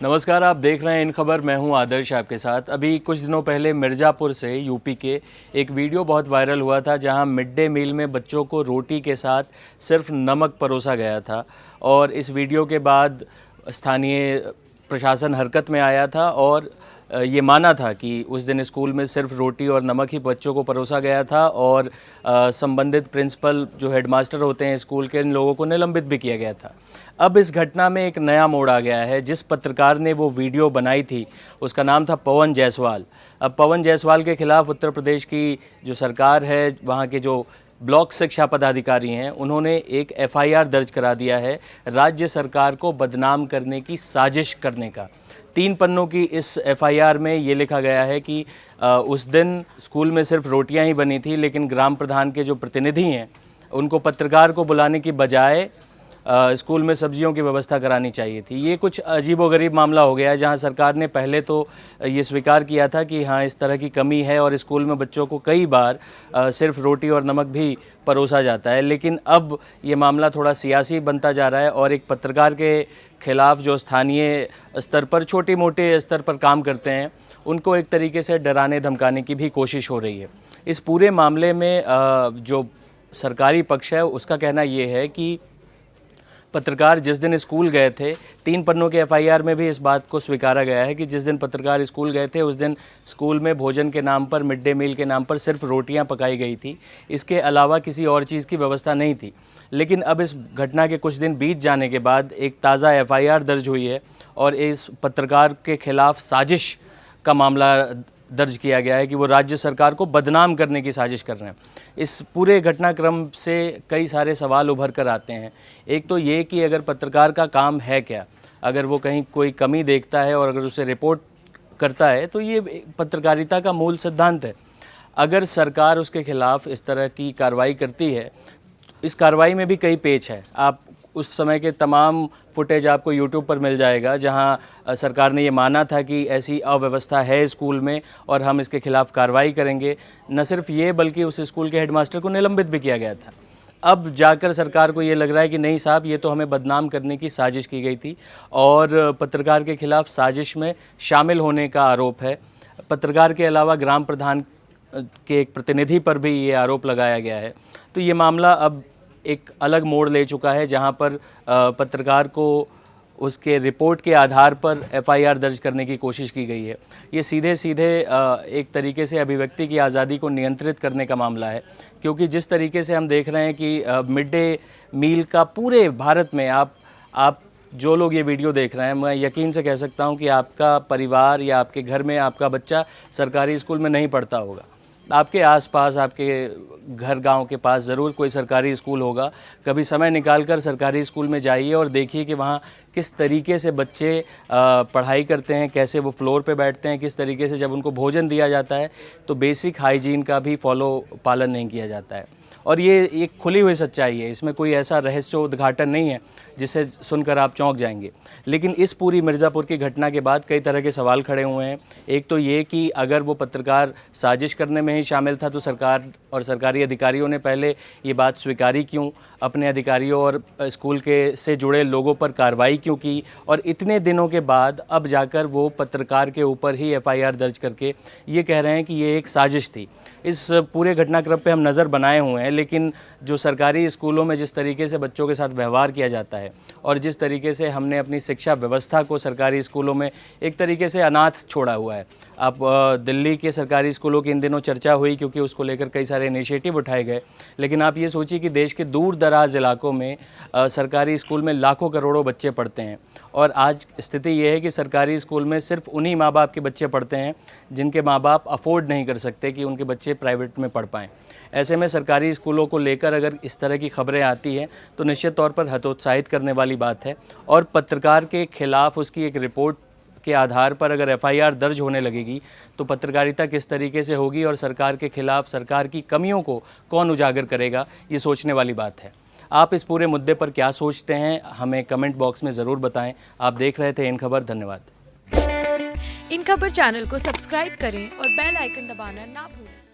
नमस्कार, आप देख रहे हैं इन खबर। मैं हूं आदर्श आपके साथ। अभी कुछ दिनों पहले मिर्ज़ापुर से यूपी के एक वीडियो बहुत वायरल हुआ था जहां मिड डे मील में बच्चों को रोटी के साथ सिर्फ नमक परोसा गया था और इस वीडियो के बाद स्थानीय प्रशासन हरकत में आया था और ये माना था कि उस दिन स्कूल में सिर्फ रोटी और नमक ही बच्चों को परोसा गया था और संबंधित प्रिंसिपल जो हेडमास्टर होते हैं स्कूल के, इन लोगों को निलंबित भी किया गया था। अब इस घटना में एक नया मोड़ आ गया है। जिस पत्रकार ने वो वीडियो बनाई थी उसका नाम था पवन जायसवाल। अब पवन जायसवाल के खिलाफ उत्तर प्रदेश की जो सरकार है, वहाँ के जो ब्लॉक शिक्षा पदाधिकारी हैं, उन्होंने एक एफआईआर दर्ज करा दिया है राज्य सरकार को बदनाम करने की साजिश करने का। 3 पन्नों की इस एफआईआर में ये लिखा गया है कि उस दिन स्कूल में सिर्फ रोटियां ही बनी थी, लेकिन ग्राम प्रधान के जो प्रतिनिधि हैं उनको पत्रकार को बुलाने की बजाय स्कूल में सब्जियों की व्यवस्था करानी चाहिए थी। ये कुछ अजीबोगरीब मामला हो गया है, जहां सरकार ने पहले तो ये स्वीकार किया था कि हाँ, इस तरह की कमी है और स्कूल में बच्चों को कई बार सिर्फ रोटी और नमक भी परोसा जाता है। लेकिन अब ये मामला थोड़ा सियासी बनता जा रहा है और एक पत्रकार के खिलाफ जो स्थानीय स्तर पर, छोटे मोटे स्तर पर काम करते हैं, उनको एक तरीके से डराने धमकाने की भी कोशिश हो रही है। इस पूरे मामले में जो सरकारी पक्ष है उसका कहना ये है कि पत्रकार जिस दिन स्कूल गए थे, 3 पन्नों के एफआईआर में भी इस बात को स्वीकारा गया है कि जिस दिन पत्रकार स्कूल गए थे उस दिन स्कूल में भोजन के नाम पर, मिड डे मील के नाम पर सिर्फ रोटियां पकाई गई थी। इसके अलावा किसी और चीज़ की व्यवस्था नहीं थी। लेकिन अब इस घटना के कुछ दिन बीत जाने के बाद एक ताज़ा एफआईआर दर्ज हुई है और इस पत्रकार के खिलाफ साजिश का मामला दर्ज किया गया है कि वो राज्य सरकार को बदनाम करने की साजिश कर रहे हैं। इस पूरे घटनाक्रम से कई सारे सवाल उभर कर आते हैं। एक तो ये कि अगर पत्रकार का काम है क्या, अगर वो कहीं कोई कमी देखता है और अगर उसे रिपोर्ट करता है तो ये पत्रकारिता का मूल सिद्धांत है। अगर सरकार उसके खिलाफ इस तरह की कार्रवाई करती है, इस कार्रवाई में भी कई पेच है। आप उस समय के तमाम फुटेज आपको यूट्यूब पर मिल जाएगा जहां सरकार ने ये माना था कि ऐसी अव्यवस्था है स्कूल में और हम इसके खिलाफ कार्रवाई करेंगे। न सिर्फ ये बल्कि उस स्कूल के हेडमास्टर को निलंबित भी किया गया था। अब जाकर सरकार को ये लग रहा है कि नहीं साहब, ये तो हमें बदनाम करने की साजिश की गई थी और पत्रकार के खिलाफ साजिश में शामिल होने का आरोप है। पत्रकार के अलावा ग्राम प्रधान के एक प्रतिनिधि पर भी ये आरोप लगाया गया है। तो ये मामला अब एक अलग मोड़ ले चुका है जहां पर पत्रकार को उसके रिपोर्ट के आधार पर एफआईआर दर्ज करने की कोशिश की गई है। ये सीधे सीधे एक तरीके से अभिव्यक्ति की आज़ादी को नियंत्रित करने का मामला है, क्योंकि जिस तरीके से हम देख रहे हैं कि मिड डे मील का पूरे भारत में आप जो लोग ये वीडियो देख रहे हैं, मैं यकीन से कह सकता हूँ कि आपका परिवार या आपके घर में आपका बच्चा सरकारी स्कूल में नहीं पढ़ता होगा। आपके आसपास, आपके घर गांव के पास ज़रूर कोई सरकारी स्कूल होगा। कभी समय निकालकर सरकारी स्कूल में जाइए और देखिए कि वहाँ किस तरीके से बच्चे पढ़ाई करते हैं, कैसे वो फ्लोर पे बैठते हैं, किस तरीके से जब उनको भोजन दिया जाता है तो बेसिक हाइजीन का भी पालन नहीं किया जाता है। और ये एक खुली हुई सच्चाई है, इसमें कोई ऐसा रहस्य उद्घाटन नहीं है जिसे सुनकर आप चौंक जाएंगे। लेकिन इस पूरी मिर्ज़ापुर की घटना के बाद कई तरह के सवाल खड़े हुए हैं। एक तो ये कि अगर वो पत्रकार साजिश करने में ही शामिल था तो सरकार और सरकारी अधिकारियों ने पहले ये बात स्वीकारी क्यों, अपने अधिकारियों और स्कूल के से जुड़े लोगों पर कार्रवाई क्यों की, और इतने दिनों के बाद अब जाकर वो पत्रकार के ऊपर ही एफआईआर दर्ज करके ये कह रहे हैं कि ये एक साजिश थी। इस पूरे घटनाक्रम पे हम नज़र बनाए हुए हैं, लेकिन जो सरकारी स्कूलों में जिस तरीके से बच्चों के साथ व्यवहार किया जाता है और जिस तरीके से हमने अपनी शिक्षा व्यवस्था को सरकारी स्कूलों में एक तरीके से अनाथ छोड़ा हुआ है। आप दिल्ली के सरकारी स्कूलों की इन दिनों चर्चा हुई क्योंकि उसको लेकर कई सारे इनिशिएटिव उठाए गए, लेकिन आप ये सोचिए कि देश के दूर दराज इलाकों में सरकारी स्कूल में लाखों करोड़ों बच्चे पढ़ते हैं और आज स्थिति ये है कि सरकारी स्कूल में सिर्फ उन्हीं माँ बाप के बच्चे पढ़ते हैं जिनके माँ बाप अफोर्ड नहीं कर सकते कि उनके बच्चे प्राइवेट में पढ़ पाएँ। ऐसे में सरकारी स्कूलों को लेकर अगर इस तरह की खबरें आती हैं तो निश्चित तौर पर हतोत्साहित करने वाली बात है। और पत्रकार के खिलाफ उसकी एक रिपोर्ट के आधार पर अगर एफआईआर दर्ज होने लगेगी तो पत्रकारिता किस तरीके से होगी और सरकार के खिलाफ सरकार की कमियों को कौन उजागर करेगा, ये सोचने वाली बात है। आप इस पूरे मुद्दे पर क्या सोचते हैं, हमें कमेंट बॉक्स में ज़रूर बताएं। आप देख रहे थे इन खबर। धन्यवाद। इन खबर चैनल को सब्सक्राइब करें और बेल आइकन दबाना ना भूलें।